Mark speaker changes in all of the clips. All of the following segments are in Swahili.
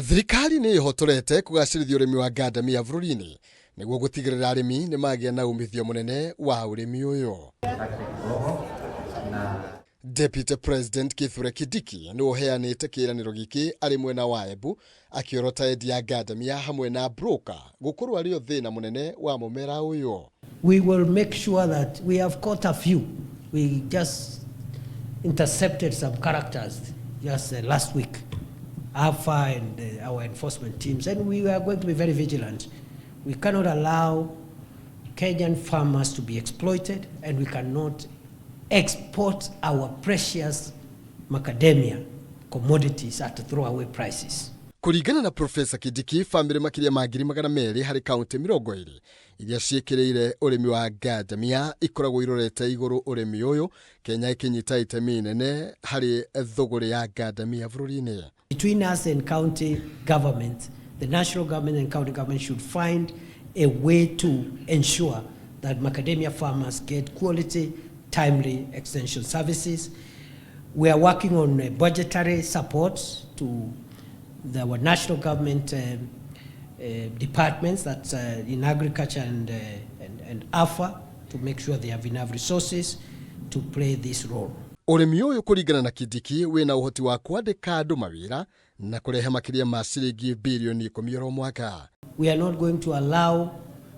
Speaker 1: Thirikari nĩ ĩhotorete kũgacĩrithia ũrĩmi wa ngandamia bũrũri-inĩ nĩguo gũtigĩrĩra arĩmi nĩ magĩa na umithio mũnene wa ũrĩmi ũyũ. Deputy President KITHURE Kindiki nĩ ũheanĩte kĩranĩro gĩkĩ arĩ mwena wa EMBU akĩorota endia ngandamia hamwe na broker gũkorwo arĩ thĩna mũnene wa mũmera ũyũ.
Speaker 2: We will make sure that we have caught a few. We just intercepted some characters just last week. AFA and our enforcement teams, and we are going to be very vigilant. We cannot allow Kenyan farmers to be exploited, and we cannot export our precious macadamia commodities at throwaway prices.
Speaker 1: Kũringana na Professor Kindiki, famĩlĩ makĩria ma 200,000 harĩ kaunti 20 iria ciĩkĩrĩire ũrĩmi wa ngandamia ikoragwo irorete igũrũ ũrĩmi ũyũ, Kenya ĩkĩnyita itemi inene harĩ thũgũrĩ ya ngandamia bũrũri-inĩ.
Speaker 2: Between us and county government, the national government and county government should find a way to ensure that macadamia farmers get quality, timely extension services. We are working on budgetary support to our national government departments, that's in agriculture and AFA, to make sure they have enough resources to play this role.
Speaker 1: Ũrĩmi ũyũ kũringana na Kindiki wĩna ũhoti wa kwandĩka andũ mawĩra na kũrehe makĩria ma ciringi bilioni 10 mwaka.
Speaker 2: We are not going to allow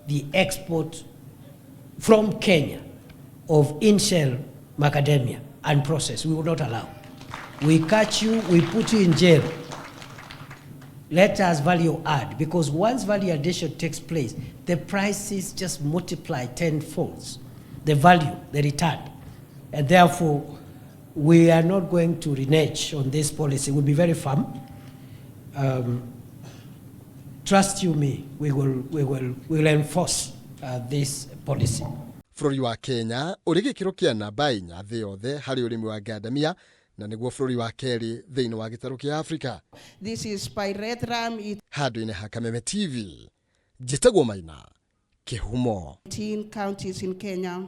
Speaker 2: the export from Kenya of in-shell macadamia unprocessed. We will not allow. We catch you, we put you in jail. Let us value add, because once value addition takes place, the prices just multiply tenfold. The value, the return. And therefore, we are not going to renege on this policy. We'll be very firm. Trust you me, we will enforce this policy.
Speaker 1: Bũrũri wa Kenya ũrĩ gĩkĩro kĩa namba 4 thĩ yothe harĩ ũrĩmi wa ngandamia na nĩguo bũrũri wa kerĩ thĩinĩ wa gĩtarũ kĩa Afrika.
Speaker 3: This is Pyrethrum.
Speaker 1: Handũ-inĩ ha Kameme TV, njĩtagwo Maina, Kĩhumo.
Speaker 3: 18 counties in Kenya.